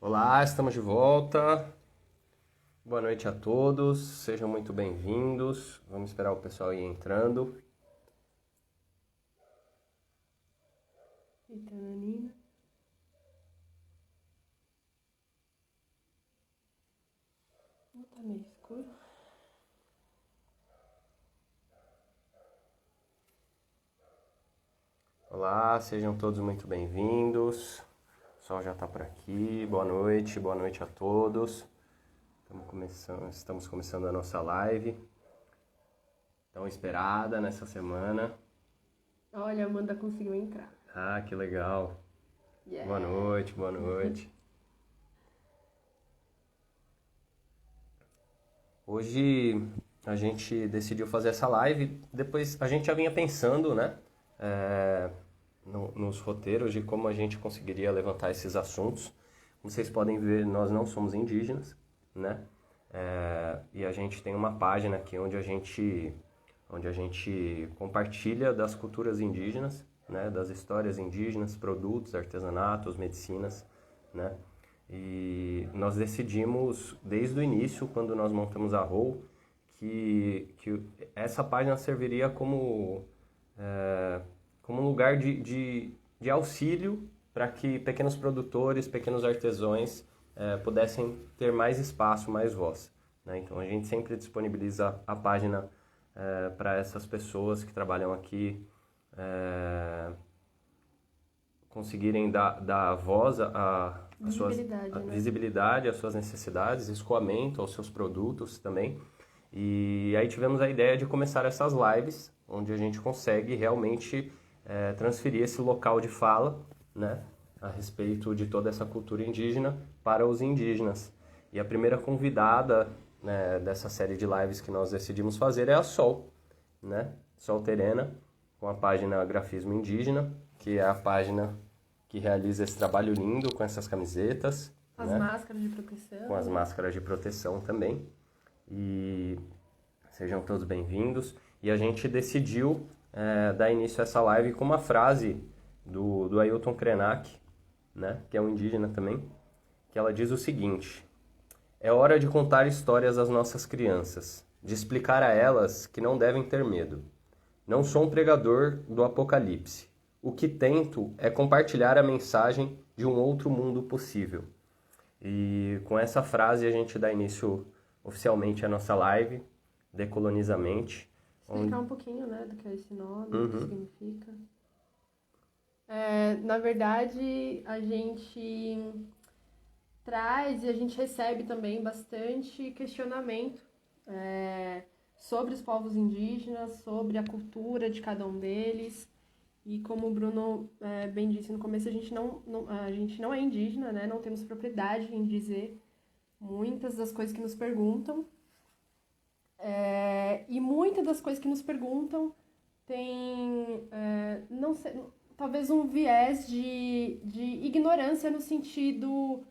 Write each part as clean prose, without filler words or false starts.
Olá, estamos de volta. Boa noite a todos, sejam muito bem-vindos. Vamos esperar o pessoal ir entrando. Eita, Nanina. Não tá meio escuro? Olá, sejam todos muito bem-vindos. O sol já está por aqui. Boa noite a todos. Estamos começando a nossa live, tão esperada nessa semana. Olha, a Amanda conseguiu entrar. Ah, que legal. Yeah. Boa noite. Hoje a gente decidiu fazer essa live, depois a gente já vinha pensando, né, nos roteiros de como a gente conseguiria levantar esses assuntos. Como vocês podem ver, nós não somos indígenas, né, e a gente tem uma página aqui onde a gente compartilha das culturas indígenas, né, das histórias indígenas, produtos, artesanatos, medicinas, né. E nós decidimos, desde o início, quando nós montamos a Roll, que essa página serviria como um lugar de auxílio para que pequenos produtores, pequenos artesãos pudessem ter mais espaço, mais voz, né? Então a gente sempre disponibiliza a página para essas pessoas que trabalham aqui conseguirem dar voz Visibilidade, a né? visibilidade às suas necessidades, escoamento aos seus produtos também. E aí tivemos a ideia de começar essas lives, onde a gente consegue realmente transferir esse local de fala, né, a respeito de toda essa cultura indígena para os indígenas. E a primeira convidada, né, dessa série de lives que nós decidimos fazer é a Sol, né, Sol Terena, com a página Grafismo Indígena, que é a página que realiza esse trabalho lindo com essas camisetas, As né, máscaras de proteção. com as máscaras de proteção também. E sejam todos bem-vindos. E a gente decidiu dar início a essa live com uma frase do Ailton Krenak, né, que é um indígena também, que ela diz o seguinte: é hora de contar histórias às nossas crianças, de explicar a elas que não devem ter medo. Não sou um pregador do apocalipse. O que tento é compartilhar a mensagem de um outro mundo possível. E com essa frase a gente dá início oficialmente à nossa live, Decolonizamente. Explicar um pouquinho, né, do que é esse nome, o que Uhum. significa. Na verdade, a gente traz e a gente recebe também bastante questionamento sobre os povos indígenas, sobre a cultura de cada um deles. E como o Bruno bem disse no começo, a gente não é indígena, né? Não temos propriedade em dizer muitas das coisas que nos perguntam. E muitas das coisas que nos perguntam tem, não sei, talvez um viés de ignorância no sentido...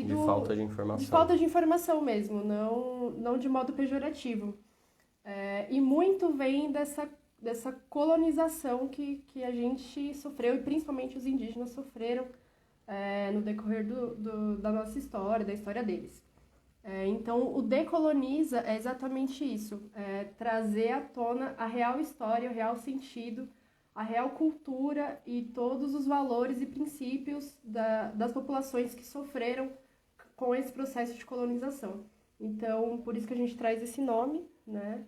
De falta de de informação. falta de informação mesmo, não de modo pejorativo. E muito vem dessa colonização que a gente sofreu, e principalmente os indígenas sofreram no decorrer da nossa história, da história deles. Então, o Decoloniza é exatamente isso, trazer à tona a real história, o real sentido, a real cultura e todos os valores e princípios das populações que sofreram com esse processo de colonização. Então, por isso que a gente traz esse nome, né?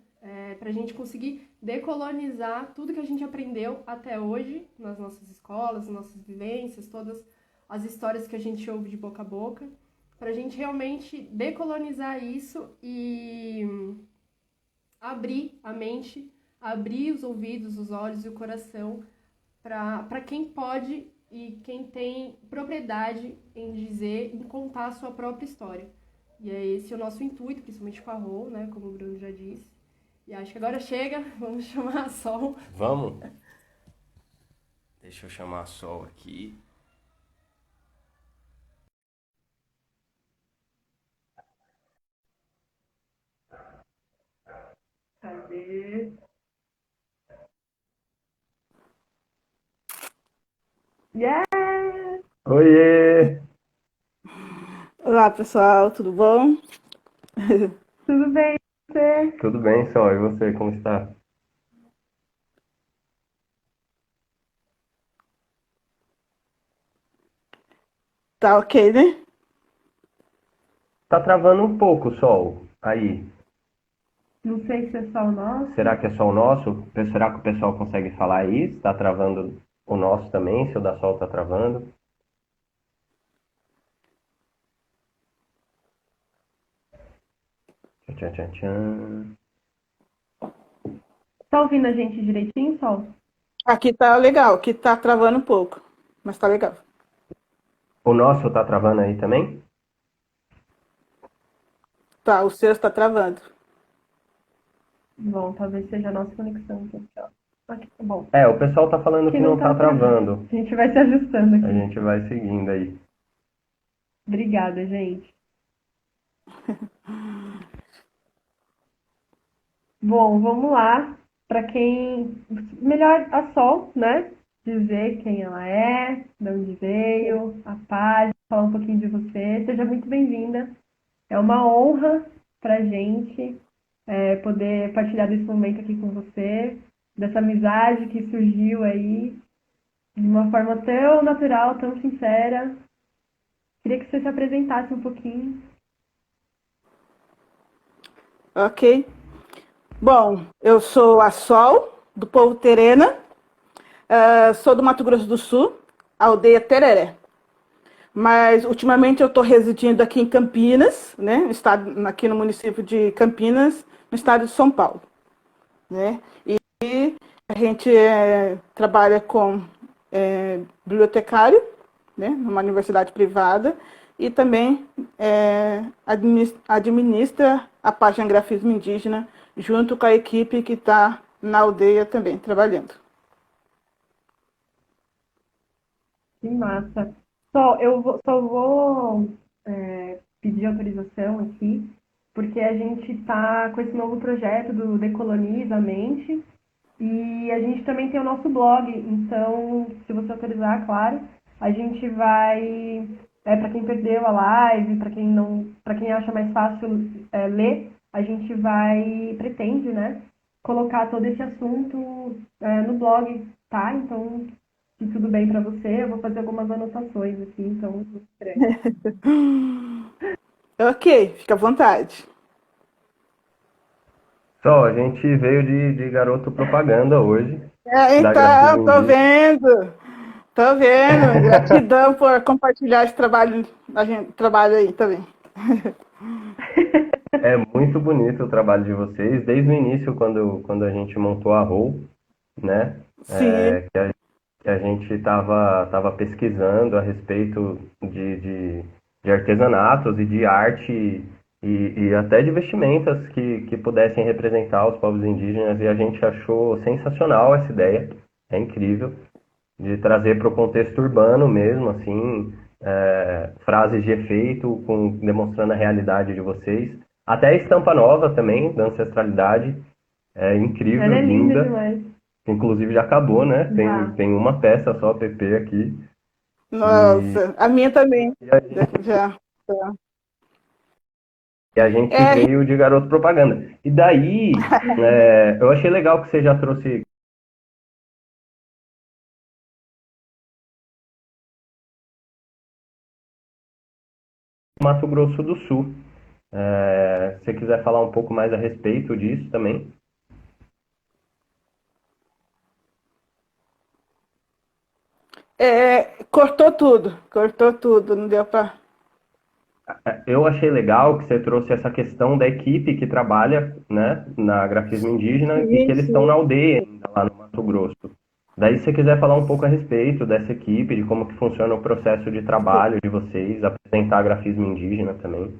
Para a gente conseguir decolonizar tudo que a gente aprendeu até hoje nas nossas escolas, nas nossas vivências, todas as histórias que a gente ouve de boca a boca, para a gente realmente decolonizar isso e abrir a mente, abrir os ouvidos, os olhos e o coração para quem pode e quem tem propriedade em dizer, em contar a sua própria história. E é esse o nosso intuito, principalmente com a Rô, né, como o Bruno já disse. E acho que agora chega, vamos chamar a Sol. Vamos? Deixa eu chamar a Sol aqui. Cadê? Yes! Oiê! Olá, pessoal, tudo bom? Tudo bem, você? Tudo bem, Sol, e você, como está? Tá ok, né? Tá travando um pouco, Sol, aí. Não sei se é só o nosso. Será que é só o nosso? Será que o pessoal consegue falar aí? Está travando o nosso também, se o da Sol tá travando? Tchan, tchan, tchan, tchan. Tá ouvindo a gente direitinho, Sol? Aqui tá legal, aqui tá travando um pouco, mas tá legal. O nosso tá travando aí também? Tá, o seu está travando. Bom, talvez seja a nossa conexão aqui, ó. Aqui, tá bom. É, o pessoal tá falando Que que não não tá tá travando. travando. A gente vai se ajustando A aqui. gente vai seguindo aí. Obrigada, gente. Bom, vamos lá. Para quem. Melhor a Sol, né? Dizer quem ela é, de onde veio, a paz, falar um pouquinho de você. Seja muito bem-vinda. É uma honra para gente poder partilhar desse momento aqui com você, dessa amizade que surgiu aí de uma forma tão natural, tão sincera. Queria que você se apresentasse um pouquinho. Ok. Bom, eu sou a Sol, do povo Terena, sou do Mato Grosso do Sul, aldeia Tereré. Mas ultimamente eu estou residindo aqui em Campinas, né? Aqui no município de Campinas, no estado de São Paulo, né? E a gente trabalha com bibliotecário, né, numa universidade privada, e também administra a página Grafismo Indígena, junto com a equipe que está na aldeia também, trabalhando. Que massa. Só vou pedir autorização aqui, porque a gente está com esse novo projeto do Decoloniza a Mente e a gente também tem o nosso blog. Então, se você autorizar, claro, a gente vai, para quem perdeu a live, para quem não, para quem acha mais fácil ler, a gente pretende, né, colocar todo esse assunto no blog, tá? Então, se tudo bem para você, eu vou fazer algumas anotações aqui, então, breve. Ok, fica à vontade. Sol, a gente veio de garoto propaganda hoje, da Então, Grafismo tô Indígena. vendo, tô vendo. Gratidão por compartilhar esse trabalho, a gente trabalho aí também. É muito bonito o trabalho de vocês, desde o início, quando a gente montou a Roll, né? Sim, Que a gente tava pesquisando a respeito de artesanatos e de arte e até de vestimentas que pudessem representar os povos indígenas, e a gente achou sensacional essa ideia, é incrível, de trazer para o contexto urbano mesmo, assim, frases de efeito, demonstrando a realidade de vocês. Até a estampa nova também, da ancestralidade, é Ela incrível, é linda linda. demais. Inclusive já acabou, né? Já. Tem uma peça só, PP, aqui. E, nossa, a minha também. e a gente, Já. Já. e a gente É, veio de garoto propaganda. E daí, eu achei legal que você já trouxe Mato Grosso do Sul. Se você quiser falar um pouco mais a respeito disso também. cortou tudo, não deu para. Eu achei legal que você trouxe essa questão da equipe que trabalha, né, na grafismo indígena e que Sim, eles estão na sim. aldeia ainda lá no Mato Grosso. Daí, se você quiser falar um pouco a respeito dessa equipe, de como que funciona o processo de trabalho de vocês, apresentar grafismo indígena também.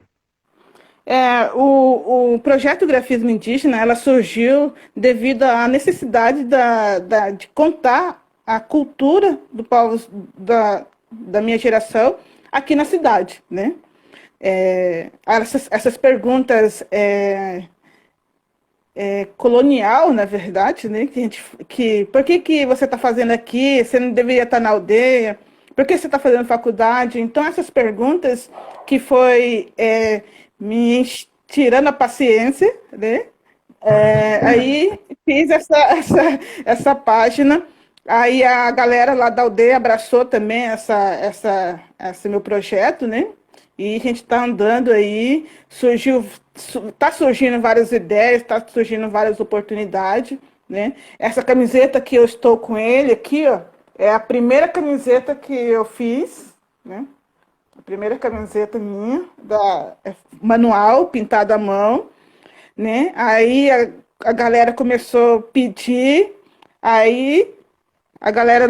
O projeto Grafismo Indígena ela surgiu devido à necessidade de contar a cultura do povo da minha geração aqui na cidade, né? Essas perguntas colonial, na verdade, né? Que por que você está fazendo aqui? Você não deveria estar na aldeia? Por que você está fazendo faculdade? Então, essas perguntas que foi tirando a paciência, né? Aí fiz essa página, aí a galera lá da aldeia abraçou também esse meu projeto, né? E a gente está andando aí, está surgindo várias ideias, está surgindo várias oportunidades, né? Essa camiseta que eu estou com ele aqui, ó, é a primeira camiseta que eu fiz, né? A primeira camiseta minha, manual, pintada à mão, né? Aí a galera começou a pedir, aí a galera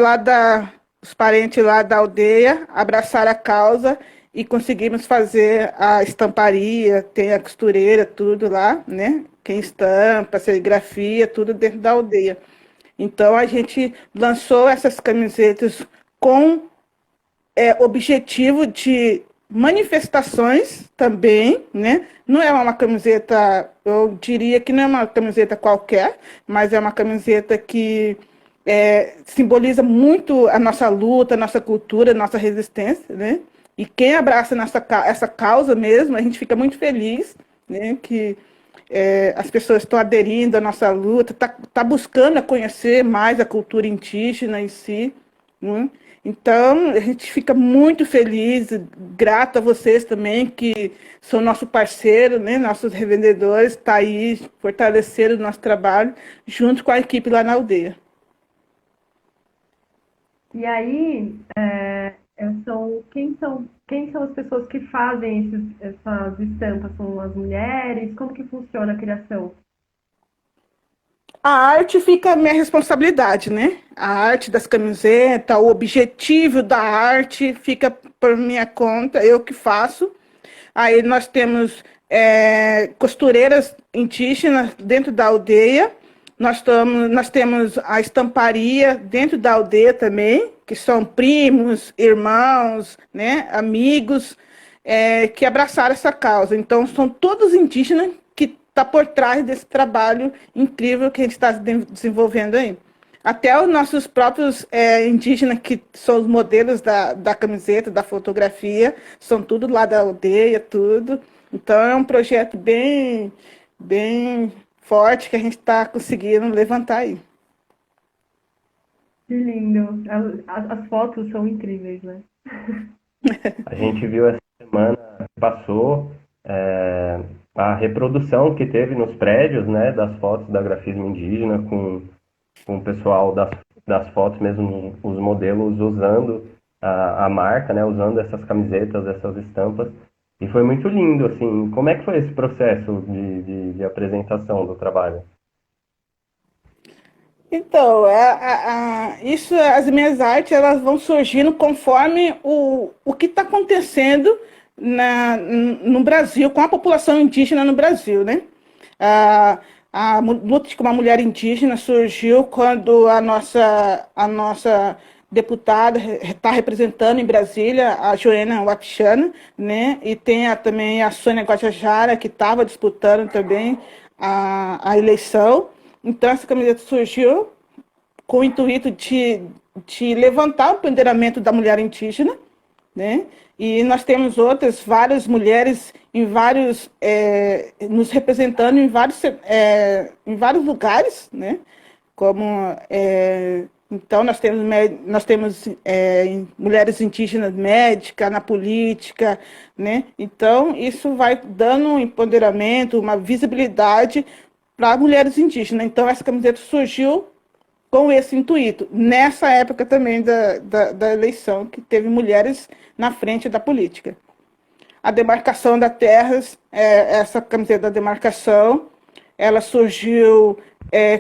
os parentes lá da aldeia abraçaram a causa e conseguimos fazer a estamparia, tem a costureira, tudo lá, né? Quem estampa, serigrafia, tudo dentro da aldeia. Então a gente lançou essas camisetas com objetivo de manifestações também, né? Não é uma camiseta, eu diria que não é uma camiseta qualquer, mas é uma camiseta que simboliza muito a nossa luta, a nossa cultura, a nossa resistência, né? E quem abraça essa causa mesmo, a gente fica muito feliz, né? Que as pessoas estão aderindo à nossa luta, tá buscando conhecer mais a cultura indígena em si, né? Então, a gente fica muito feliz, grato a vocês também, que são nosso parceiro, né? Nossos revendedores, tá aí fortalecendo o nosso trabalho, junto com a equipe lá na aldeia. E aí, quem são as pessoas que fazem essas estampas? São as mulheres? Como que funciona a criação? A arte fica a minha responsabilidade, né? A arte das camisetas, o objetivo da arte fica por minha conta, eu que faço. Aí nós temos costureiras indígenas dentro da aldeia, nós temos a estamparia dentro da aldeia também, que são primos, irmãos, né? Amigos, que abraçaram essa causa. Então, são todos indígenas que está por trás desse trabalho incrível que a gente está desenvolvendo aí. Até os nossos próprios indígenas, que são os modelos da camiseta, da fotografia, são tudo lá da aldeia, tudo. Então, é um projeto bem, bem forte que a gente está conseguindo levantar aí. Que lindo! As fotos são incríveis, né? A gente viu essa semana que passou a reprodução que teve nos prédios, né, das fotos da grafismo indígena, com o pessoal das fotos mesmo, os modelos usando a marca, né, usando essas camisetas, essas estampas. E foi muito lindo, assim. Como é que foi esse processo de apresentação do trabalho? Então, as minhas artes, elas vão surgindo conforme o que está acontecendo no Brasil, com a população indígena no Brasil, né? A luta de uma mulher indígena surgiu quando a nossa deputada está representando em Brasília, a Joana Wapichana, né? E tem também a Sônia Guajajara, que estava disputando também a eleição. Então, essa camiseta surgiu com o intuito de levantar o empoderamento da mulher indígena, né? E nós temos várias mulheres nos representando em vários lugares, né? Então, nós temos mulheres indígenas médicas, na política, né? Então, isso vai dando um empoderamento, uma visibilidade para mulheres indígenas. Então, essa camiseta surgiu com esse intuito, nessa época também da eleição, que teve mulheres na frente da política. A demarcação das terras, essa camiseta da demarcação, ela surgiu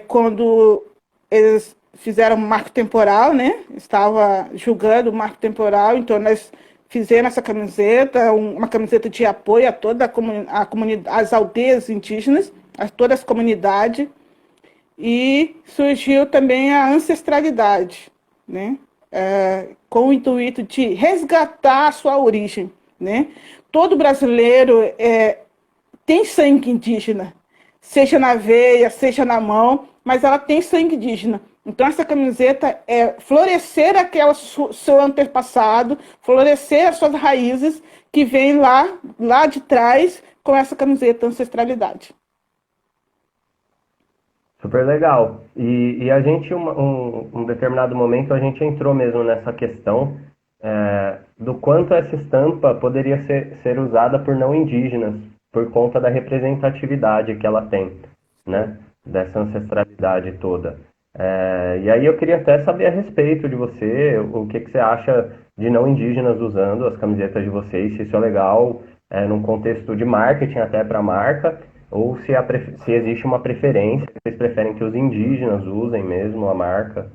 quando eles fizeram um marco temporal, né? Estava julgando o marco temporal, então nós fizemos essa camiseta, uma camiseta de apoio a toda a comunidade, as aldeias indígenas, a todas as comunidades, e surgiu também a ancestralidade, né? Com o intuito de resgatar a sua origem, né? Todo brasileiro tem sangue indígena, seja na veia, seja na mão, mas ela tem sangue indígena. Então, essa camiseta é florescer seu antepassado, florescer as suas raízes que vem lá de trás com essa camiseta ancestralidade. Super legal. E a gente, um determinado momento, a gente entrou mesmo nessa questão do quanto essa estampa poderia ser usada por não indígenas, por conta da representatividade que ela tem, né? Dessa ancestralidade toda. E aí eu queria até saber a respeito de você, o que você acha de não indígenas usando as camisetas de vocês, se isso é legal, num contexto de marketing até para a marca, ou se existe uma preferência, se vocês preferem que os indígenas usem mesmo a marca.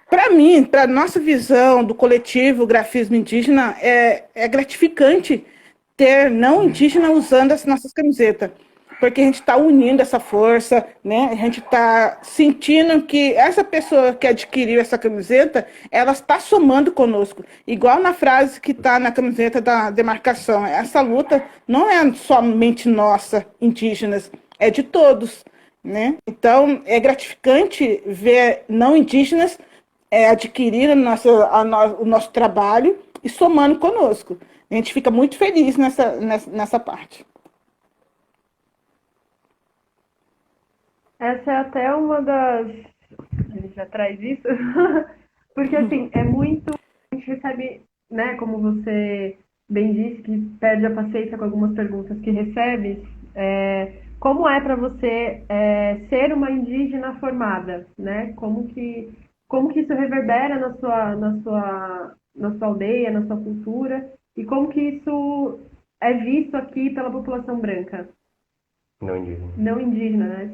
Para mim, para a nossa visão do coletivo grafismo indígena, é gratificante ter não indígena usando as nossas camisetas, porque a gente está unindo essa força, né? A gente está sentindo que essa pessoa que adquiriu essa camiseta, ela está somando conosco. Igual na frase que está na camiseta da demarcação, essa luta não é somente nossa, indígenas, é de todos, né? Então, é gratificante ver não indígenas adquirir o nosso trabalho e somando conosco. A gente fica muito feliz nessa parte. Essa é até uma das... A gente já traz isso? Porque, assim, é muito... A gente recebe, né, como você bem disse, que perde a paciência com algumas perguntas que recebe. Como é para você ser uma indígena formada, né? Como que isso reverbera na sua aldeia, na sua cultura, e como que isso é visto aqui pela população branca? Não indígena. Não indígena, né?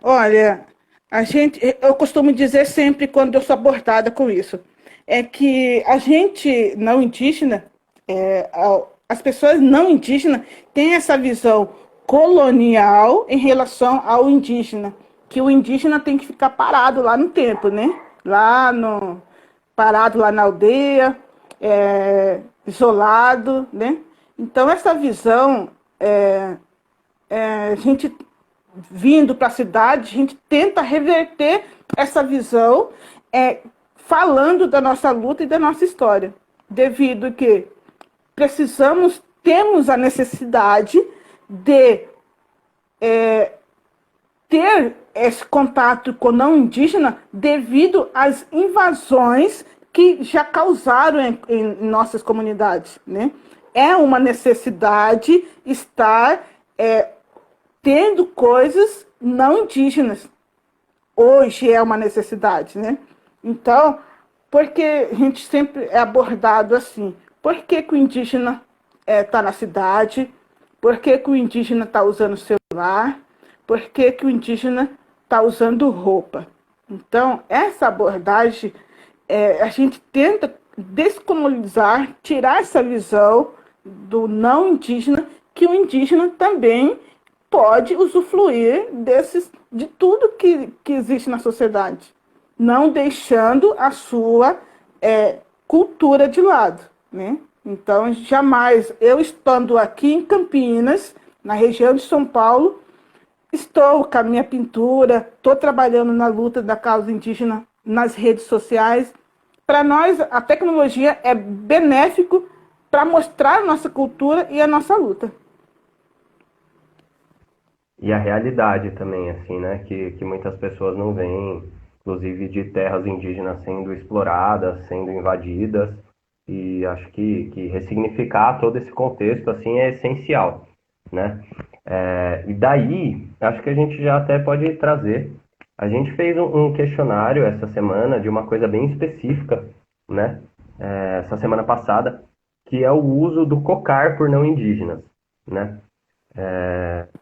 Olha, eu costumo dizer sempre quando eu sou abordada com isso, é que a gente não indígena, as pessoas não indígenas têm essa visão colonial em relação ao indígena, que o indígena tem que ficar parado lá no tempo, né? Parado lá na aldeia, isolado, né? Então, essa visão, a gente vindo para a cidade, a gente tenta reverter essa visão, falando da nossa luta e da nossa história, devido que temos a necessidade de ter esse contato com o não indígena devido às invasões que já causaram em nossas comunidades, né? É uma necessidade estar tendo coisas não indígenas. Hoje é uma necessidade, né? Então, porque a gente sempre é abordado assim, por que o indígena está na cidade? Por que o indígena está usando celular? Por que o indígena está usando roupa? Então, essa abordagem, a gente tenta descolonizar, tirar essa visão do não indígena, que o indígena também pode usufruir de tudo que existe na sociedade, não deixando a sua cultura de lado, né? Então, jamais, eu estando aqui em Campinas, na região de São Paulo, estou com a minha pintura, estou trabalhando na luta da causa indígena nas redes sociais. Para nós, a tecnologia é benéfico para mostrar a nossa cultura e a nossa luta. E a realidade também, assim, né? Que muitas pessoas não veem, inclusive de terras indígenas sendo exploradas, sendo invadidas. E acho que ressignificar todo esse contexto, assim, é essencial, né? E daí, acho que a gente já até pode trazer. A gente fez um questionário essa semana de uma coisa bem específica, né? Essa semana passada, que é o uso do cocar por não indígenas, né?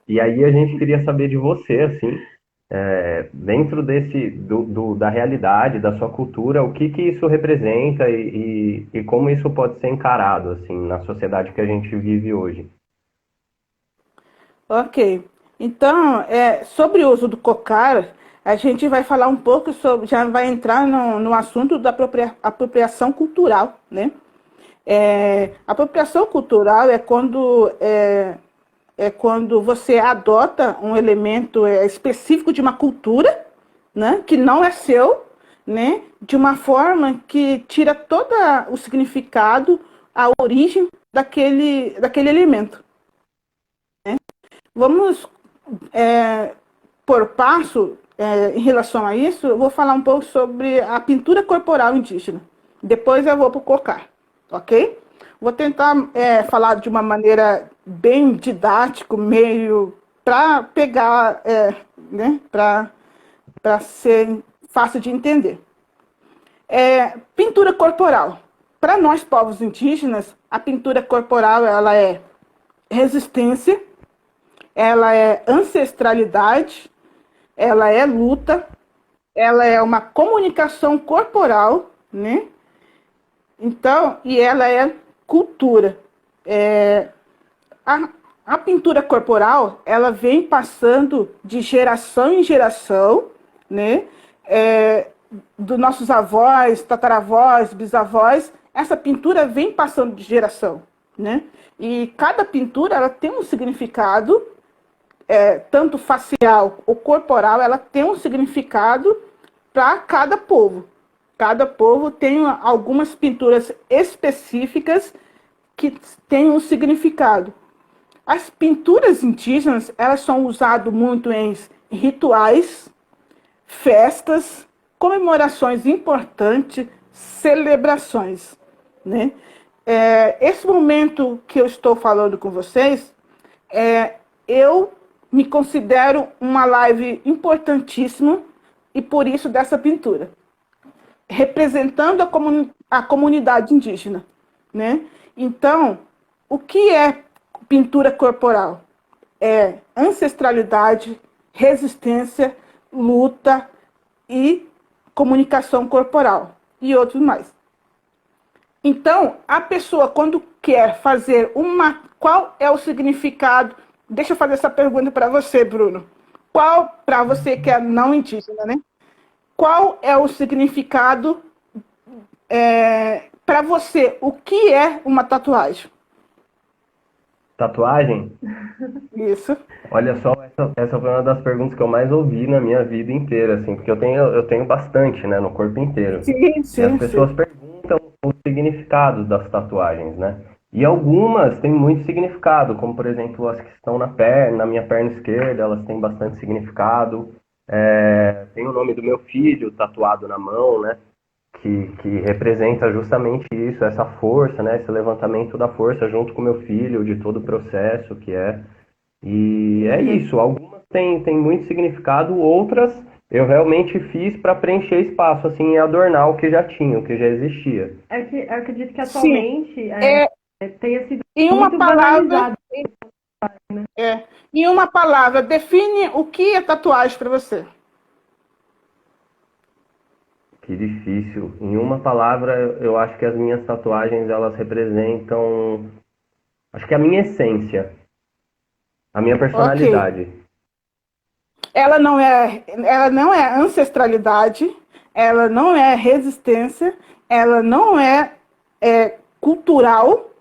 E aí a gente queria saber de você, assim, dentro da realidade, da sua cultura, o que isso representa e como isso pode ser encarado, assim, na sociedade que a gente vive hoje. Ok. Então, sobre o uso do cocar, a gente vai falar um pouco sobre, já vai entrar no assunto da apropriação cultural, né? Apropriação cultural é quando é quando você adota um elemento específico de uma cultura, né, que não é seu, né, de uma forma que tira todo o significado, a origem daquele elemento. Né? Vamos por passo, em relação a isso, eu vou falar um pouco sobre a pintura corporal indígena. Depois eu vou para o cocar, ok? Vou tentar falar de uma maneira bem didática, meio para pegar, né, para ser fácil de entender. Pintura corporal. Para nós, povos indígenas, a pintura corporal ela é resistência, ela é ancestralidade, ela é luta, ela é uma comunicação corporal, né? Então, e ela é cultura. A pintura corporal, ela vem passando de geração em geração, né? Dos nossos avós, tataravós, bisavós, essa pintura vem passando de geração, né? E cada pintura, ela tem um significado, tanto facial ou corporal, ela tem um significado para cada povo. Cada povo tem algumas pinturas específicas que têm um significado. As pinturas indígenas, elas são usadas muito em rituais, festas, comemorações importantes, celebrações, né? Esse momento que eu estou falando com vocês, eu me considero uma live importantíssima e por isso dessa pintura, representando a comunidade indígena, né? Então, o que é pintura corporal? É ancestralidade, resistência, luta e comunicação corporal e outros mais. Então, a pessoa quando quer fazer qual é o significado? Deixa eu fazer essa pergunta para você, Bruno. Qual, para você que é não indígena, né? Qual é o significado para você? O que é uma tatuagem? Tatuagem? Isso. Olha só, essa foi uma das perguntas que eu mais ouvi na minha vida inteira, assim, porque eu tenho bastante, né, no corpo inteiro. Sim, sim, e as pessoas perguntam os significados das tatuagens, né? E algumas têm muito significado, como por exemplo as que estão na minha perna esquerda, elas têm bastante significado. Tem o nome do meu filho tatuado na mão, né? Que representa justamente isso, essa força, né? Esse levantamento da força junto com o meu filho, de todo o processo que é. E é isso, algumas têm muito significado, outras eu realmente fiz para preencher espaço, assim, e adornar o que já tinha, o que já existia. Eu acredito que atualmente tenha sido em uma muito palavra, banalizado. em uma palavra, define o que é tatuagem para você. Que difícil. Em uma palavra, eu acho que as minhas tatuagens, elas representam, acho que a minha essência, a minha personalidade. Okay. Ela não é ancestralidade, ela não é resistência, ela não é cultural.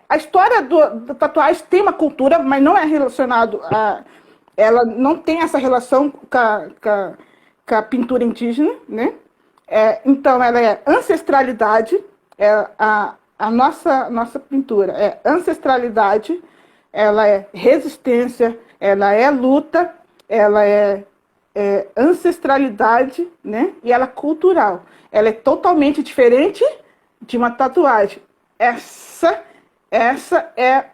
A história da tatuagem tem uma cultura, mas não é relacionado a... Ela não tem essa relação com a pintura indígena, né? Então, ela é ancestralidade, a nossa pintura é ancestralidade, ela é resistência, ela é luta, ela é ancestralidade, né? E ela é cultural. Ela é totalmente diferente de uma tatuagem. Essa é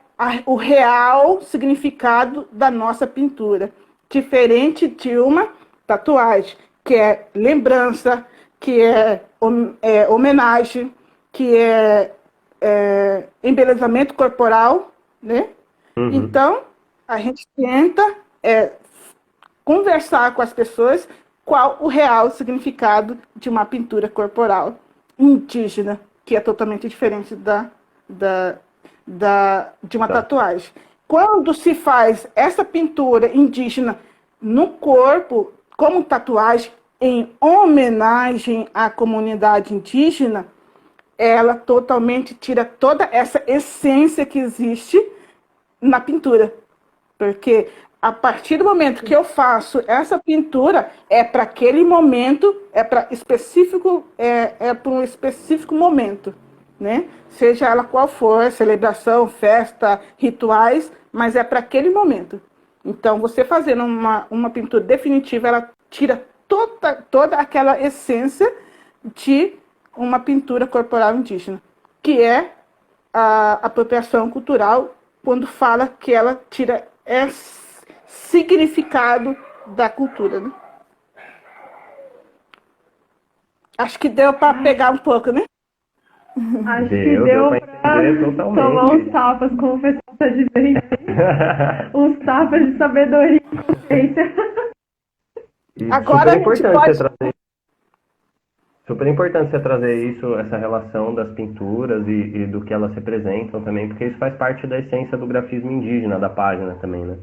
o real significado da nossa pintura. Diferente de uma tatuagem, que é lembrança, que é homenagem, que é embelezamento corporal, né? Uhum. Então, a gente tenta conversar com as pessoas qual o real significado de uma pintura corporal indígena, que é totalmente diferente de uma tatuagem. Quando se faz essa pintura indígena no corpo, como tatuagem, em homenagem à comunidade indígena, ela totalmente tira toda essa essência que existe na pintura. Porque a partir do momento que eu faço essa pintura, é para aquele momento, é para um específico momento, né? Seja ela qual for, celebração, festa, rituais, mas é para aquele momento. Então, você fazendo uma pintura definitiva, ela tira toda aquela essência de uma pintura corporal indígena, que é a apropriação cultural, quando fala que ela tira esse significado da cultura, né? Acho que deu para pegar um pouco, né? Acho que deu para tomar uns tapas, como o pessoal está dizendo aí. Uns tapas de sabedoria e consciência. Agora super importante você trazer isso, essa relação das pinturas e do que elas representam também, porque isso faz parte da essência do grafismo indígena, da página também, né?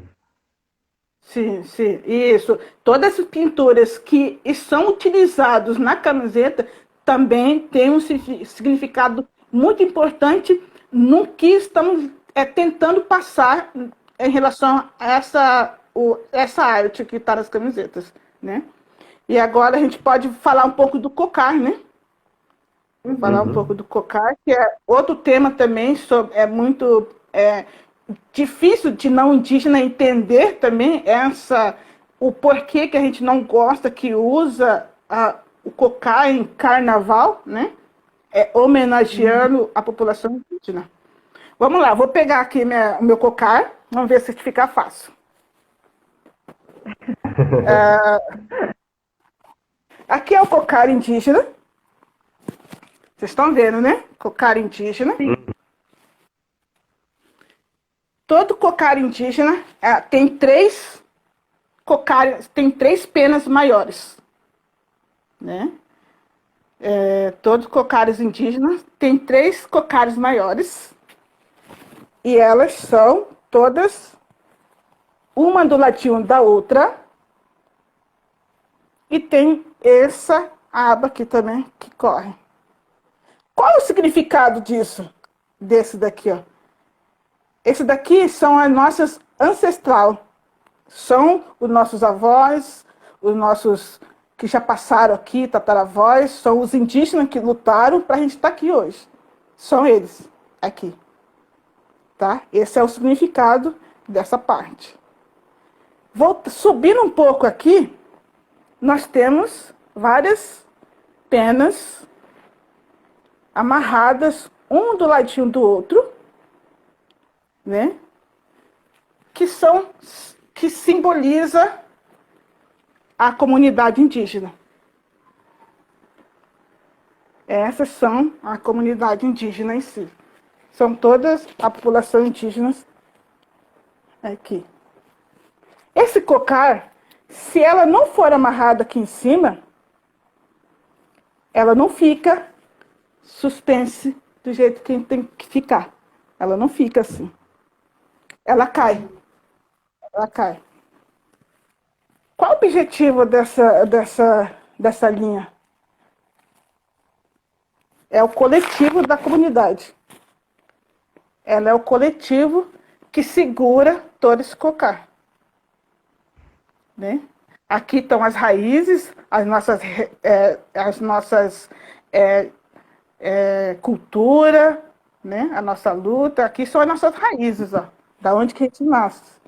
Sim, isso. Todas as pinturas que são utilizadas na camiseta também têm um significado muito importante no que estamos tentando passar em relação a essa arte que está nas camisetas, né? E agora a gente pode falar um pouco do cocar, né? Falar um pouco do cocar, que é outro tema também, é muito difícil de não indígena entender também o porquê que a gente não gosta que usa o cocar em carnaval, né? Homenageando a população indígena. Vamos lá, vou pegar aqui o meu cocar, vamos ver se fica fácil. Aqui é o cocar indígena. Vocês estão vendo, né? Cocar indígena. Sim. Todo cocar indígena tem três penas maiores, né? Todos os cocares indígenas têm 3 cocares maiores e elas são todas uma do ladinho da outra e tem essa aba aqui também que corre. Qual o significado desse daqui, ó? Esse daqui são as nossas ancestral. São os nossos avós, os nossos que já passaram aqui, tataravós, são os indígenas que lutaram para a gente estar aqui hoje. São eles aqui. Tá? Esse é o significado dessa parte. Subindo um pouco aqui, nós temos várias penas amarradas, um do ladinho do outro, né? Que simboliza a comunidade indígena. Essas são a comunidade indígena em si. São todas a população indígena aqui. Esse cocar, se ela não for amarrada aqui em cima, ela não fica suspense do jeito que tem que ficar. Ela não fica assim. Ela cai. Ela cai. Qual o objetivo dessa linha? É o coletivo da comunidade. Ela é o coletivo que segura todo esse cocar. Né? Aqui estão as raízes, as nossas cultura, né? A nossa luta. Aqui são as nossas raízes, ó, da onde que a gente nasce,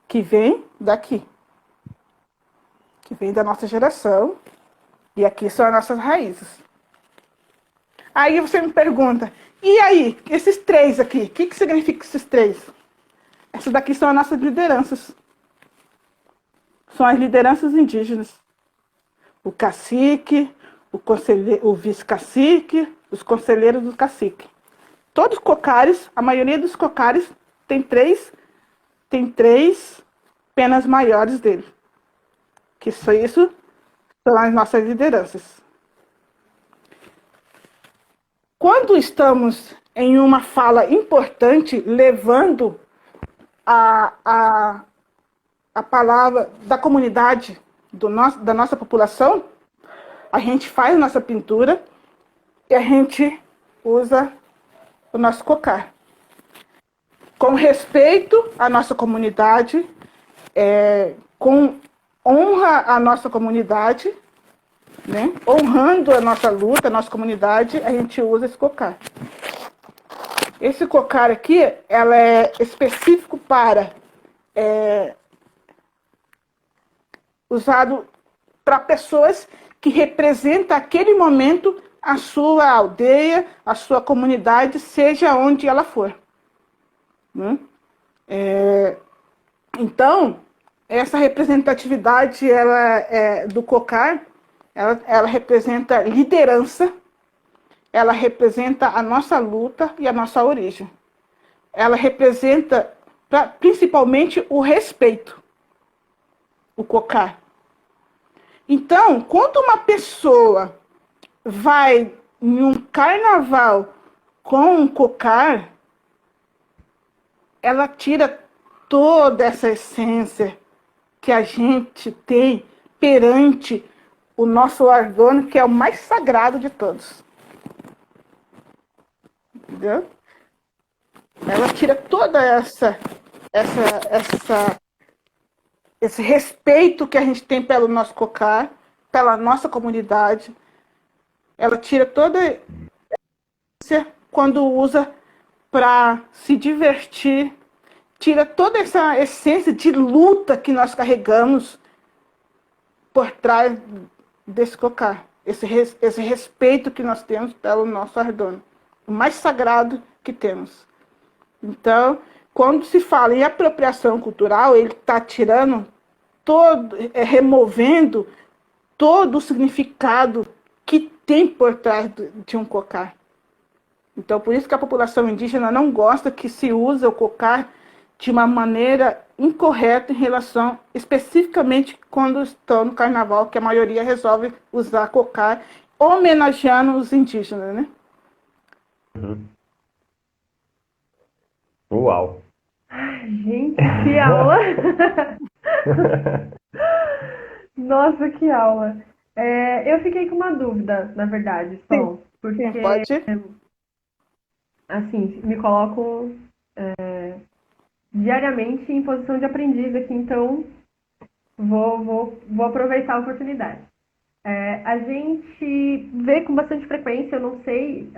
que vem daqui, que vem da nossa geração, e aqui são as nossas raízes. Aí você me pergunta, e aí, esses 3 aqui, o que significa esses 3? Essas daqui são as nossas lideranças. São as lideranças indígenas. O cacique, o vice-cacique, os conselheiros do cacique. Todos os cocares, a maioria dos cocares tem três penas maiores dele. Que isso são as nossas lideranças. Quando estamos em uma fala importante, levando a palavra da comunidade, da nossa população, a gente faz nossa pintura e a gente usa o nosso cocar. com respeito à nossa comunidade, com honra à nossa comunidade, né? Honrando a nossa luta, a nossa comunidade, a gente usa esse cocar. Esse cocar aqui, ela é específico para usado para pessoas que representam aquele momento a sua aldeia, a sua comunidade, seja onde ela for. Né? Então, essa representatividade do cocar, ela representa liderança, ela representa a nossa luta e a nossa origem. Ela representa principalmente o respeito, o cocar. Então, quando uma pessoa vai em um carnaval com um cocar, ela tira toda essa essência que a gente tem perante o nosso orgânico, que é o mais sagrado de todos. Entendeu? Ela tira toda esse respeito que a gente tem pelo nosso cocar, pela nossa comunidade. Ela tira toda quando usa para se divertir, tira toda essa essência de luta que nós carregamos por trás desse cocar, esse respeito que nós temos pelo nosso ardônio, o mais sagrado que temos. Então, quando se fala em apropriação cultural, ele está tirando removendo todo o significado que tem por trás de um cocar. Então, por isso que a população indígena não gosta que se use o cocar de uma maneira incorreta em relação, especificamente quando estão no carnaval, que a maioria resolve usar cocar, homenageando os indígenas, né? Uhum. Uau! Gente, que aula! Nossa, que aula! Eu fiquei com uma dúvida, na verdade, Sol, porque, Sim, pode? assim, me coloco diariamente em posição de aprendiz aqui, então vou aproveitar a oportunidade. A gente vê com bastante frequência, eu não sei,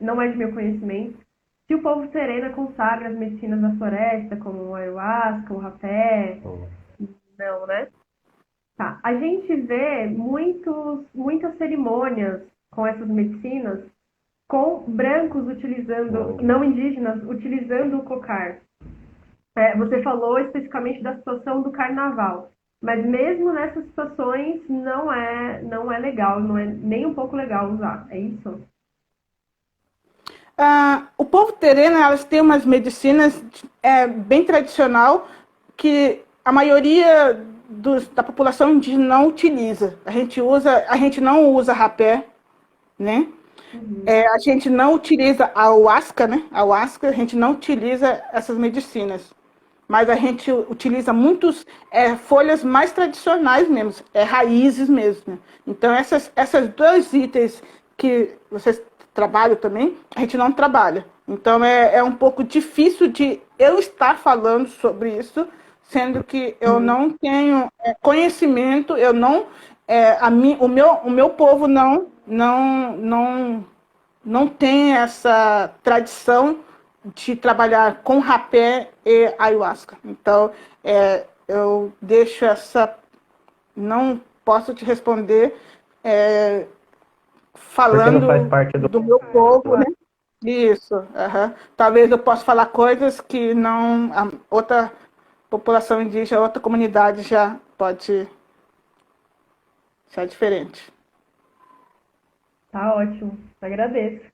não é de meu conhecimento, se o povo Terena consagra as medicinas da floresta, como o ayahuasca, o rapé, não, né? Tá. A gente vê muitas cerimônias com essas medicinas com brancos utilizando, não indígenas, utilizando o cocar. Você falou especificamente da situação do carnaval, mas mesmo nessas situações não é legal, não é nem um pouco legal usar, é isso? O povo Terena, elas têm umas medicinas bem tradicional que a maioria da população indígena não utiliza. A gente não usa rapé, né? Uhum. A gente não utiliza a ayahuasca, né? A ayahuasca, a gente não utiliza essas medicinas. Mas a gente utiliza muitas folhas mais tradicionais mesmo, raízes mesmo. Né? Então, essas dois itens que vocês trabalham também, a gente não trabalha. Então, é um pouco difícil de eu estar falando sobre isso, sendo que eu não tenho conhecimento, eu não, o meu povo não tem essa tradição de trabalhar com rapé e ayahuasca. Então, eu deixo não posso te responder falando faz parte do meu povo, né? Isso. Talvez eu possa falar coisas que não a outra população indígena, outra comunidade já pode ser diferente. Tá ótimo, agradeço.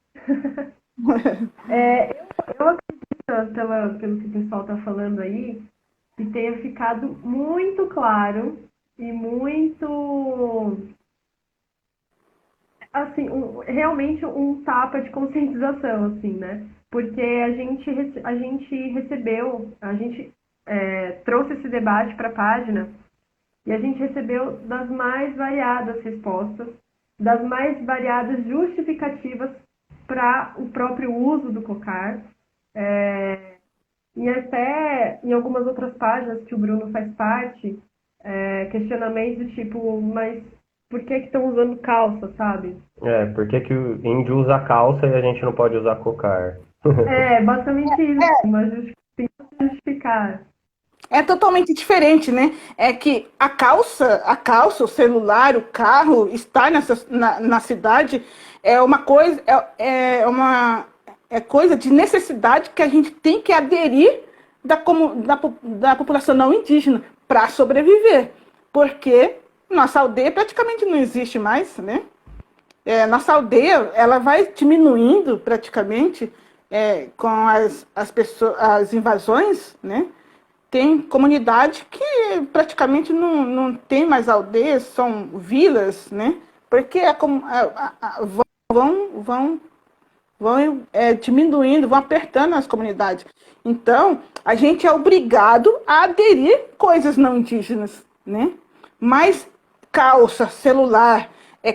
Eu acredito, pelo que o pessoal está falando aí, que tenha ficado muito claro e muito, assim, realmente um tapa de conscientização, assim, né? Porque a gente recebeu, trouxe esse debate para a página e a gente recebeu das mais variadas respostas, das mais variadas justificativas para o próprio uso do cocar. E até em algumas outras páginas que o Bruno faz parte, questionamentos do tipo, mas por que que estão usando calça, sabe? Por que que o índio usa calça e a gente não pode usar cocar? É, basicamente isso, mas justificar. É totalmente diferente, né? É que o celular, o carro, estar na cidade é uma coisa, é coisa de necessidade que a gente tem que aderir da população não indígena para sobreviver. Porque nossa aldeia praticamente não existe mais, né? Nossa aldeia ela vai diminuindo praticamente com as invasões, né? Tem comunidade que praticamente não tem mais aldeias, são vilas, né? Porque vão diminuindo, vão apertando as comunidades. Então, a gente é obrigado a aderir coisas não indígenas, né? Mas calça, celular,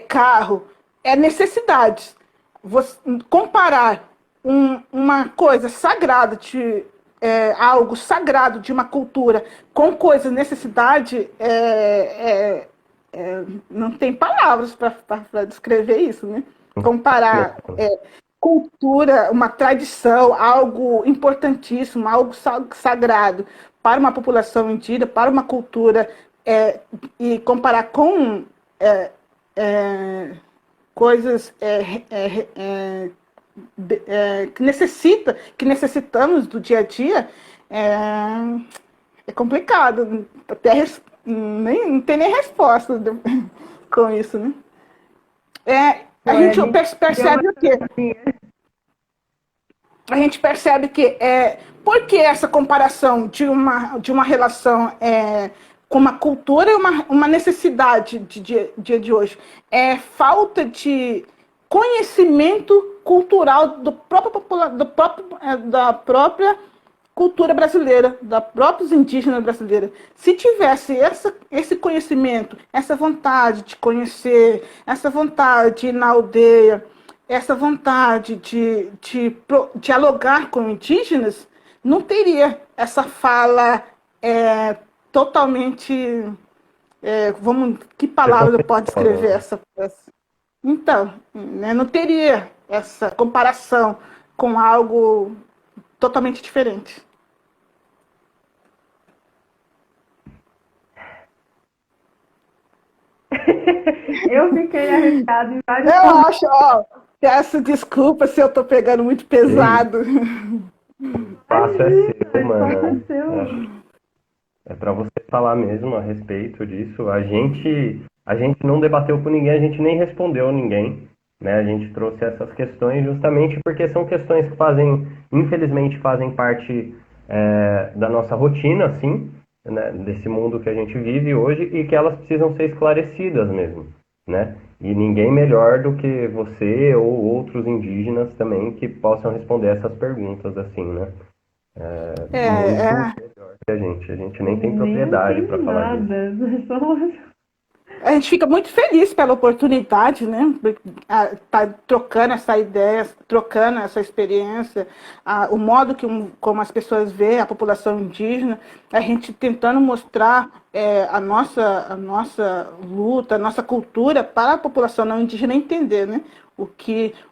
carro, é necessidade. Você comparar uma coisa sagrada algo sagrado de uma cultura com coisa necessidade, não tem palavras para descrever isso, né? Comparar cultura, uma tradição, algo importantíssimo, algo sagrado para uma população indígena, para uma cultura, e comparar com coisas que necessitamos do dia a dia, é complicado. Não tem nem resposta com isso, né? A gente percebe o quê? A gente percebe que por que essa comparação de uma relação com uma cultura e uma necessidade dia de hoje? É falta de conhecimento cultural da própria cultura brasileira, da próprios indígenas brasileiros. Se tivesse esse conhecimento, essa vontade de conhecer, essa vontade de ir na aldeia, essa vontade de dialogar com indígenas, não teria essa fala totalmente... que palavra pode descrever essa? Então, né, não teria essa comparação com algo totalmente diferente. Eu fiquei arriscado em vários Eu acho, peço desculpa se eu estou pegando muito pesado. O espaço é seu, mano. É para você falar mesmo a respeito disso. A gente não debateu com ninguém, a gente nem respondeu a ninguém, né? A gente trouxe essas questões justamente porque são questões que infelizmente fazem parte da nossa rotina, assim, né? Desse mundo que a gente vive hoje e que elas precisam ser esclarecidas mesmo, né? E ninguém melhor do que você ou outros indígenas também que possam responder essas perguntas, assim, né? Muito melhor que a gente nem tem propriedade para falar disso. A gente fica muito feliz pela oportunidade, né? Tá trocando essa ideia, trocando essa experiência, o modo como as pessoas veem a população indígena, a gente tentando mostrar a nossa luta, a nossa cultura para a população não indígena entender, né?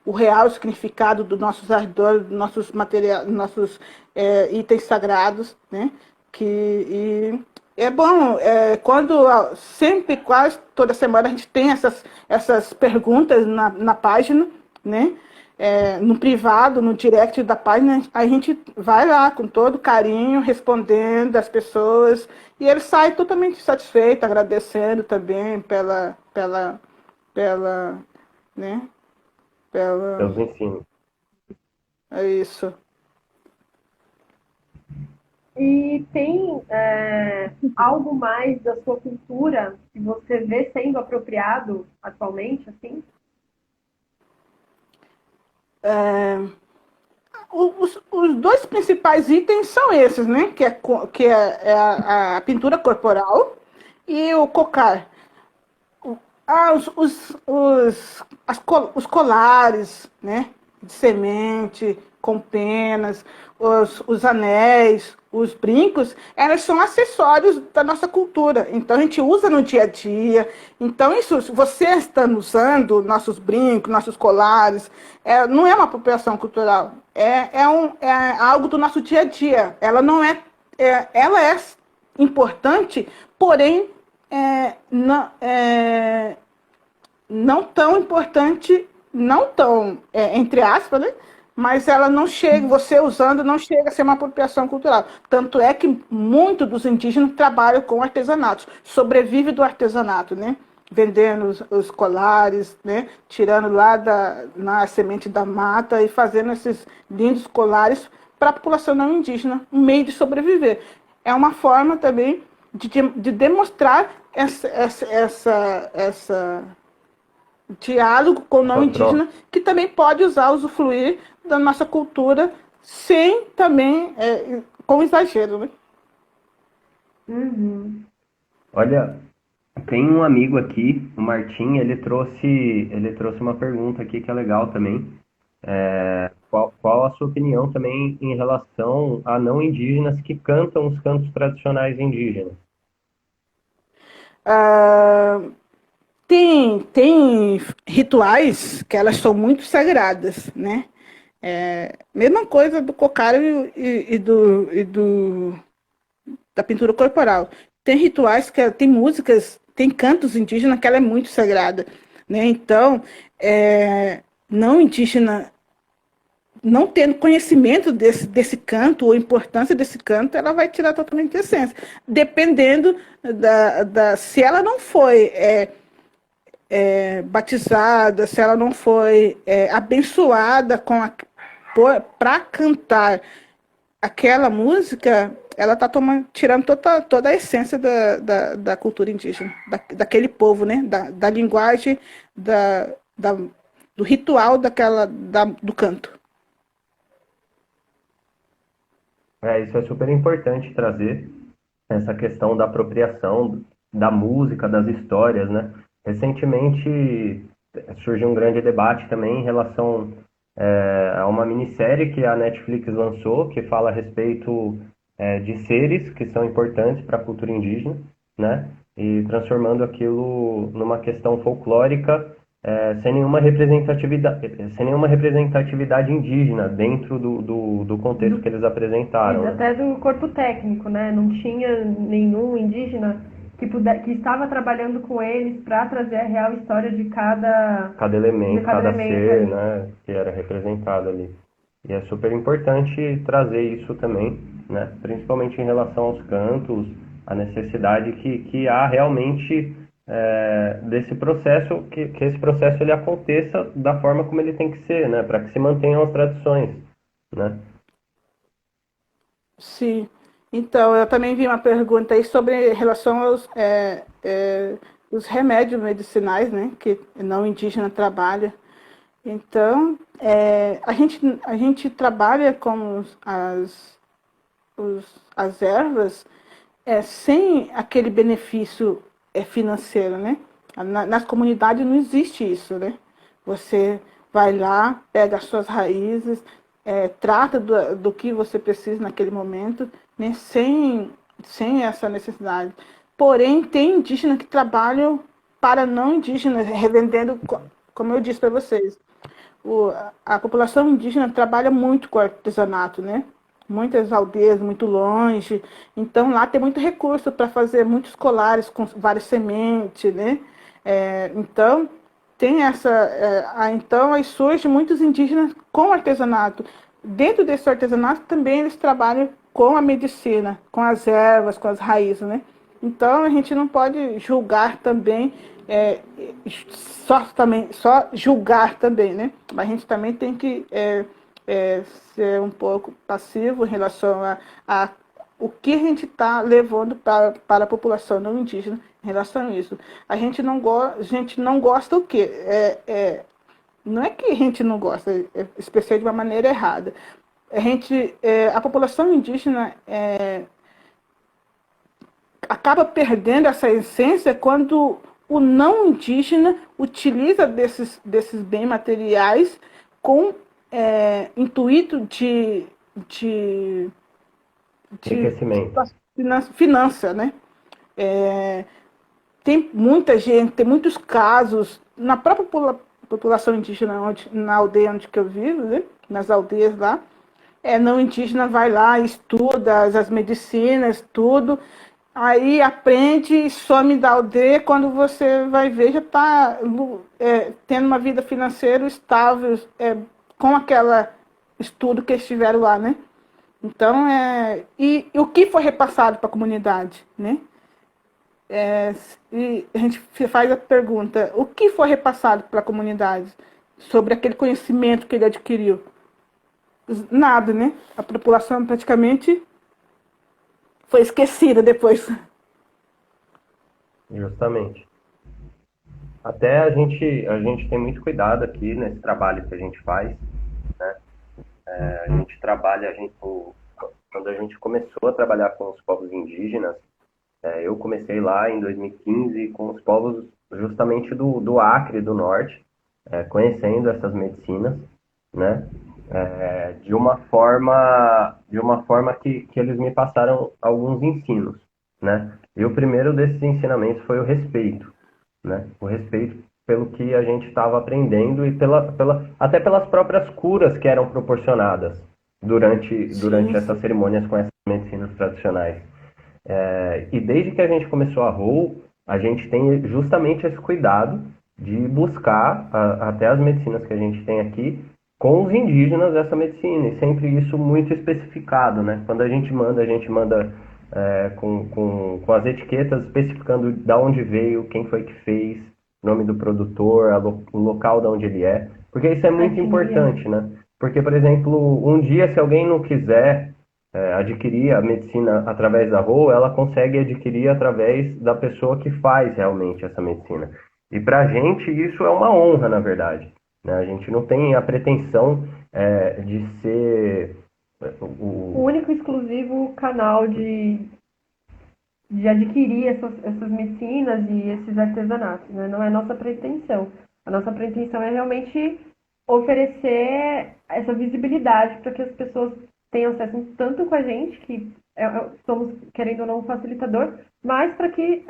O real significado dos nossos arredores, dos nossos materiais, nossos itens sagrados, né? É bom, sempre, quase toda semana, a gente tem essas perguntas na página, né? No privado, no direct da página, a gente vai lá com todo carinho, respondendo as pessoas, e ele sai totalmente satisfeito, agradecendo também né? Pelos ensinos. É isso. E tem algo mais da sua cultura que você vê sendo apropriado atualmente, assim? Os dois principais itens são esses, né? Que é a pintura corporal e o cocar. Os colares, né? de semente, com penas, os anéis, os brincos, elas são acessórios da nossa cultura. Então, a gente usa no dia a dia. Então, isso, se você está usando nossos brincos, nossos colares, não é uma apropriação cultural. É algo do nosso dia a dia. Ela não ela é importante, porém, não tão importante, não tão, entre aspas, né? Mas ela não chega, você usando, não chega a ser uma apropriação cultural. Tanto é que muitos dos indígenas trabalham com artesanatos, sobrevive do artesanato, né? Vendendo os colares, né? Tirando lá na semente da mata e fazendo esses lindos colares para a população não indígena, um meio de sobreviver. É uma forma também de demonstrar essa diálogo com o não indígena, que também pode usufruir da nossa cultura sem também, com exagero, né? Uhum. Olha, tem um amigo aqui, o Martim, ele trouxe uma pergunta aqui que é legal também. Qual a sua opinião também em relação a não indígenas que cantam os cantos tradicionais indígenas? Tem rituais que elas são muito sagradas, né? Mesma coisa do cocário da pintura corporal. Tem rituais tem músicas, tem cantos indígenas que ela é muito sagrada, né? Então, não indígena, não tendo conhecimento desse canto ou importância desse canto, ela vai tirar totalmente a essência. Dependendo se ela não foi batizada, se ela não foi abençoada para cantar aquela música, ela está tirando toda a essência da cultura indígena, daquele povo, né? Da linguagem, do ritual do canto. Isso é super importante trazer, essa questão da apropriação da música, das histórias, né? Recentemente surgiu um grande debate também em relação a uma minissérie que a Netflix lançou, que fala a respeito de seres que são importantes para a cultura indígena, né? E transformando aquilo numa questão folclórica, sem nenhuma representatividade indígena dentro do contexto que eles apresentaram. Né? Até do corpo técnico, né? Não tinha nenhum indígena que estava trabalhando com eles para trazer a real história de cada elemento, cada ser, né, que era representado ali. E é super importante trazer isso também, né, principalmente em relação aos cantos, a necessidade que há realmente desse processo, que esse processo ele aconteça da forma como ele tem que ser, né, para que se mantenham as tradições, né? Sim. Então, eu também vi uma pergunta aí sobre relação aos os remédios medicinais, né, que não indígena trabalha. Então, a gente trabalha com as ervas sem aquele benefício financeiro, né? Nas comunidades não existe isso, né? Você vai lá, pega as suas raízes, trata do que você precisa naquele momento, né? Sem essa necessidade. Porém, tem indígenas que trabalham para não indígenas, revendendo, como eu disse para vocês. A população indígena trabalha muito com artesanato, né? Muitas aldeias muito longe, então lá tem muito recurso para fazer muitos colares com várias sementes, né? Então tem então aí surge muitos indígenas com artesanato. Dentro desse artesanato também eles trabalham com a medicina, com as ervas, com as raízes, né? Então a gente não pode julgar também, só julgar também, né? Mas a gente também tem que ser um pouco passivo em relação a o que a gente está levando para a população não indígena em relação a isso. A gente não gosta o quê? Não é que a gente não gosta, expressei de uma maneira errada. A população indígena acaba perdendo essa essência quando o não indígena utiliza desses bens materiais com intuito de, de Enriquecimento. finança, né? É, tem muita gente, tem muitos casos na própria população indígena, na aldeia onde que eu vivo, né? Nas aldeias lá, não indígena vai lá, estuda as medicinas, tudo, aí aprende e some da aldeia, quando você vai ver já está tendo uma vida financeira estável, com aquela estudo que eles tiveram lá, né? Então, e o que foi repassado para a comunidade, né? E a gente faz a pergunta, o que foi repassado para a comunidade sobre aquele conhecimento que ele adquiriu? Nada, né? A população praticamente foi esquecida depois. Justamente. Até a gente tem muito cuidado aqui nesse trabalho que a gente faz, né? A gente trabalha, quando a gente começou a trabalhar com os povos indígenas, eu comecei lá em 2015 com os povos justamente do Acre, do Norte, conhecendo essas medicinas, né? De uma forma que eles me passaram alguns ensinos, né? E o primeiro desses ensinamentos foi o respeito, né? O respeito pelo que a gente estava aprendendo e até pelas próprias curas que eram proporcionadas durante essas cerimônias com essas medicinas tradicionais. E desde que a gente começou a Roll, a gente tem justamente esse cuidado de buscar até as medicinas que a gente tem aqui com os indígenas essa medicina, e sempre isso muito especificado, né? Quando a gente manda com as etiquetas especificando de onde veio, quem foi que fez, nome do produtor, o local de onde ele é, porque isso é muito importante, né? Porque, por exemplo, um dia se alguém não quiser adquirir a medicina através da Roll, ela consegue adquirir através da pessoa que faz realmente essa medicina. E para a gente isso é uma honra, na verdade, né? A gente não tem a pretensão de ser O único e exclusivo canal de adquirir essas medicinas e esses artesanatos, né? Não é nossa pretensão. A nossa pretensão é realmente oferecer essa visibilidade para que as pessoas tenham acesso tanto com a gente, que somos, querendo ou não, um facilitador, mas para que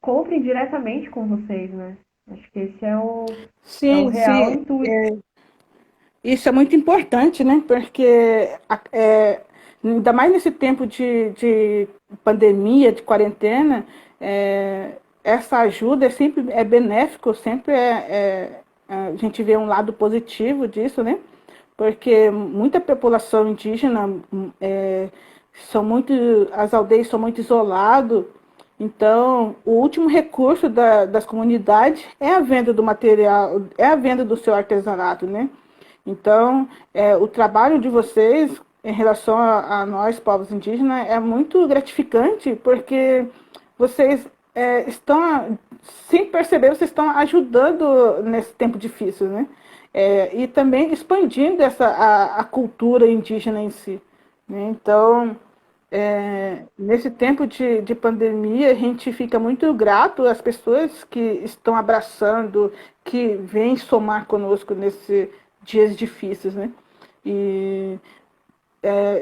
comprem diretamente com vocês, né? Acho que esse é o Sim, real sim. intuito. Isso é muito importante, né? Porque ainda mais nesse tempo de pandemia, de quarentena, essa ajuda sempre é benéfico, sempre a gente vê um lado positivo disso, né? Porque muita população indígena as aldeias são muito isoladas, então o último recurso das comunidades é a venda do material, é a venda do seu artesanato, né? Então, o trabalho de vocês em relação a nós, povos indígenas, é muito gratificante, porque vocês estão, sem perceber, vocês estão ajudando nesse tempo difícil, né? E também expandindo a cultura indígena em si, né? Então, nesse tempo de pandemia, a gente fica muito grato às pessoas que estão abraçando, que vêm somar conosco nesses dias difíceis, né? E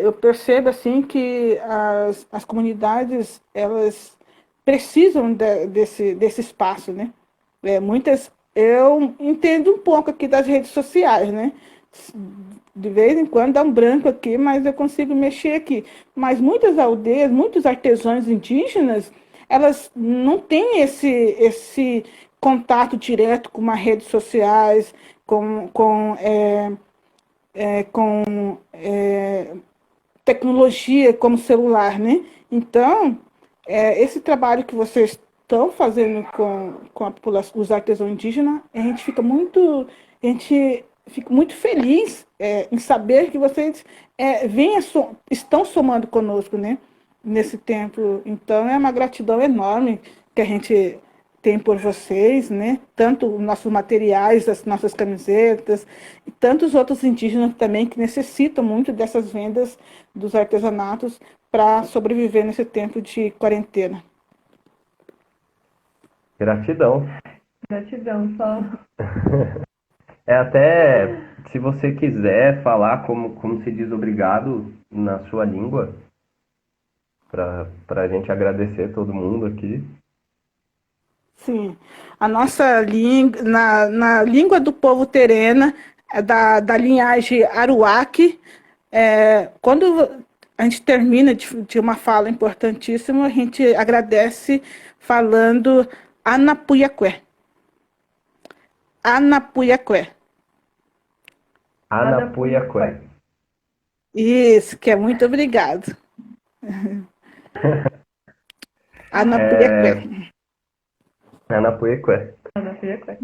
eu percebo assim que as comunidades elas precisam desse espaço, né? Eu entendo um pouco aqui das redes sociais, né? De vez em quando dá um branco aqui, mas eu consigo mexer aqui. Mas muitas aldeias, muitos artesãos indígenas, elas não têm esse contato direto com as redes sociais, com tecnologia como celular, né? Então, esse trabalho que vocês estão fazendo com a população, os artesãos indígenas, a gente fica muito feliz em saber que vocês estão somando conosco, né? Nesse tempo. Então, é uma gratidão enorme que a gente tem por vocês, né? Tanto os nossos materiais, as nossas camisetas, e tantos outros indígenas também que necessitam muito dessas vendas dos artesanatos para sobreviver nesse tempo de quarentena. gratidão. Gratidão, só. Até se você quiser falar como se diz obrigado na sua língua, para a gente agradecer todo mundo aqui. Sim, a nossa língua, na língua do povo terena, da linhagem Aruac, quando a gente termina de uma fala importantíssima, a gente agradece falando Anapuiaqué. Anapuiaqué. Anapuiaqué. Isso, que é muito obrigado. Anapuiaqué. Anapuiaqué. Anapuiaqué.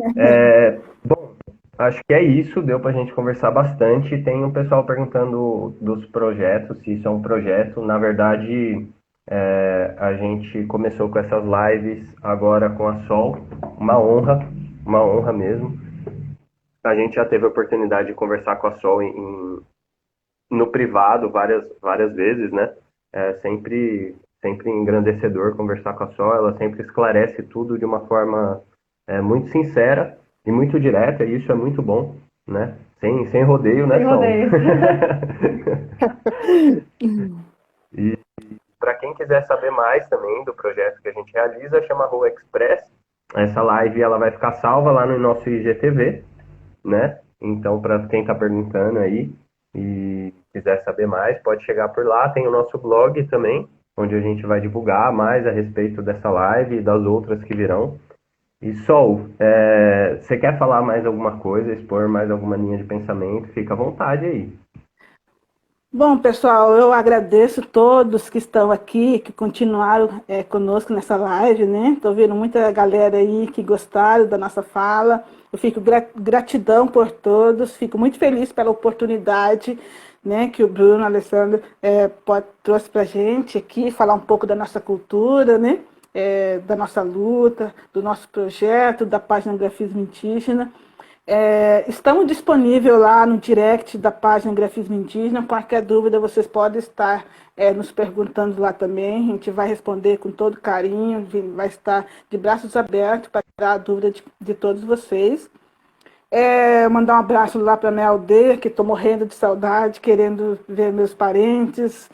Bom, acho que é isso, deu para a gente conversar bastante. Tem um pessoal perguntando dos projetos, se isso é um projeto. Na verdade, a gente começou com essas lives agora com a Sol, uma honra mesmo. A gente já teve a oportunidade de conversar com a Sol no privado várias vezes, né? Sempre engrandecedor conversar com a Sol. Ela sempre esclarece tudo de uma forma muito sincera e muito direta, e isso é muito bom, né? Sem rodeio, né, Sem Sol? rodeio. E para quem quiser saber mais também do projeto que a gente realiza, chama Rua Express. Essa live ela vai ficar salva lá no nosso IGTV, né? Então, para quem está perguntando aí e quiser saber mais, pode chegar por lá. Tem o nosso blog também, onde a gente vai divulgar mais a respeito dessa live e das outras que virão. E Sol, você quer falar mais alguma coisa, expor mais alguma linha de pensamento? Fica à vontade aí. Bom, pessoal, eu agradeço todos que estão aqui, que continuaram conosco nessa live, né? Estou vendo muita galera aí que gostaram da nossa fala. Eu fico gratidão por todos, fico muito feliz pela oportunidade, né, que o Bruno, Alessandro, trouxe para a gente aqui, falar um pouco da nossa cultura, né? Da nossa luta, do nosso projeto, da página Grafismo Indígena. Estamos disponíveis lá no direct da página Grafismo Indígena. Qualquer dúvida vocês podem estar nos perguntando lá também. A gente vai responder com todo carinho, vai estar de braços abertos para tirar a dúvida de todos vocês. Mandar um abraço lá para minha aldeia, que estou morrendo de saudade, querendo ver meus parentes.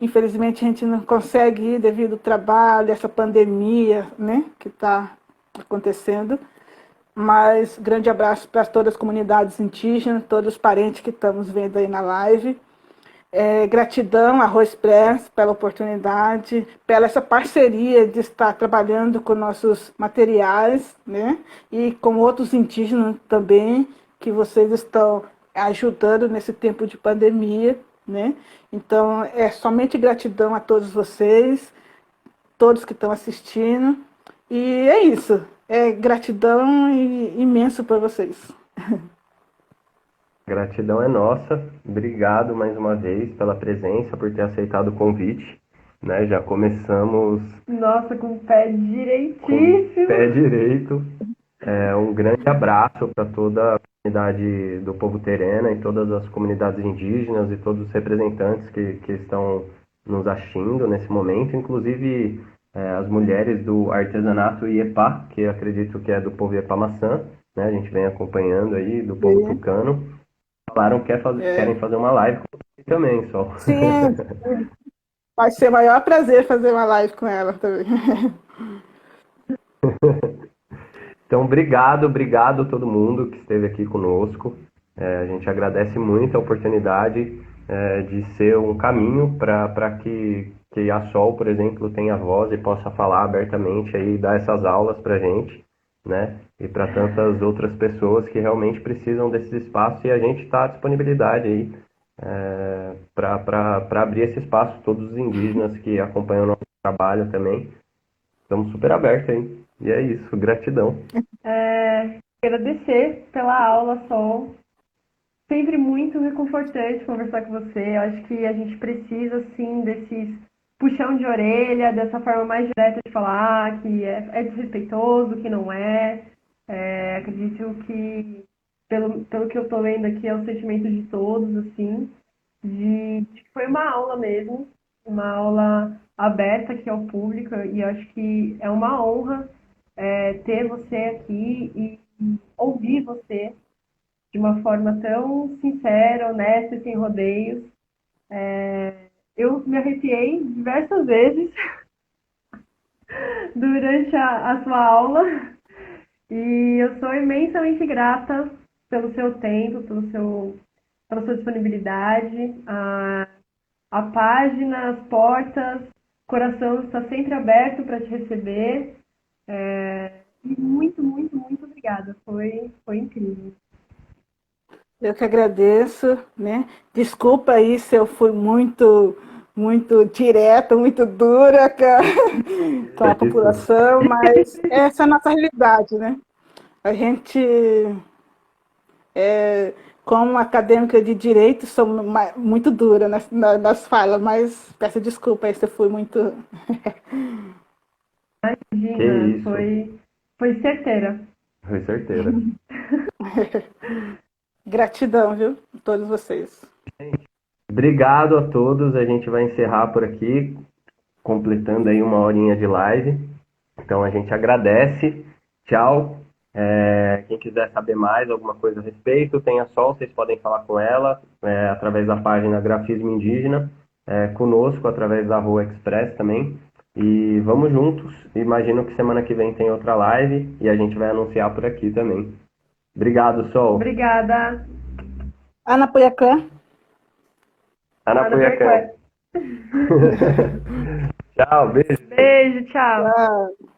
Infelizmente a gente não consegue ir devido ao trabalho, essa pandemia, né, que está acontecendo. Mas grande abraço para todas as comunidades indígenas, todos os parentes que estamos vendo aí na live. Gratidão, Arroz Press, pela oportunidade, pela essa parceria de estar trabalhando com nossos materiais, né? E com outros indígenas também, que vocês estão ajudando nesse tempo de pandemia, né? Então, somente gratidão a todos vocês, todos que estão assistindo. E é isso. Gratidão imenso para vocês. Gratidão é nossa. Obrigado mais uma vez pela presença, por ter aceitado o convite. Né? Já começamos Nossa, com o pé com o direitíssimo. pé direito. Um grande abraço para toda a comunidade do povo terena e todas as comunidades indígenas e todos os representantes que estão nos assistindo nesse momento, inclusive as mulheres do artesanato Iepá, que eu acredito que é do povo Iepá-Maçã, né? A gente vem acompanhando aí, do povo tucano. Falaram que querem fazer uma live com você também, Sol. Sim, vai ser o maior prazer fazer uma live com ela também. Então, obrigado a todo mundo que esteve aqui conosco. A gente agradece muito a oportunidade de ser um caminho para que a Sol, por exemplo, tenha voz e possa falar abertamente aí, dar essas aulas para a gente, né? E para tantas outras pessoas que realmente precisam desses espaços, e a gente está à disponibilidade aí para abrir esse espaço. Todos os indígenas que acompanham o nosso trabalho também, estamos super abertos aí. E é isso, gratidão. Agradecer pela aula, Sol. Sempre muito reconfortante conversar com você. Eu acho que a gente precisa, sim, desses puxão de orelha, dessa forma mais direta de falar, que é desrespeitoso, que não é. Acredito que, pelo que eu tô lendo aqui, é o sentimento de todos, assim, de que foi uma aula mesmo, uma aula aberta aqui ao público, e eu acho que é uma honra ter você aqui e ouvir você, de uma forma tão sincera, honesta e sem rodeios. Eu me arrepiei diversas vezes durante a sua aula e eu sou imensamente grata pelo seu tempo, pela sua disponibilidade. A página, as portas, o coração está sempre aberto para te receber. E muito, muito, muito obrigada. Foi incrível. Eu que agradeço, né? Desculpa aí se eu fui muito direta, muito dura com a população, mas essa é a nossa realidade, né? A gente, como acadêmica de direito, sou muito dura nas falas, mas peço desculpa aí se eu fui muito. Imagina, isso. foi certeira. Foi certeira. Gratidão, viu? A todos vocês. Obrigado a todos. A gente vai encerrar por aqui, completando aí 1 horinha de live. Então a gente agradece. Tchau. Quem quiser saber mais alguma coisa a respeito, tem a Sol, vocês podem falar com ela através da página Grafismo Indígena, conosco através da Rua Express também. E vamos juntos. Imagino que semana que vem tem outra live e a gente vai anunciar por aqui também. Obrigado, Sol. Obrigada. Ana Poiacã. Ana Poiacã. Tchau, beijo. Beijo, tchau. Tchau.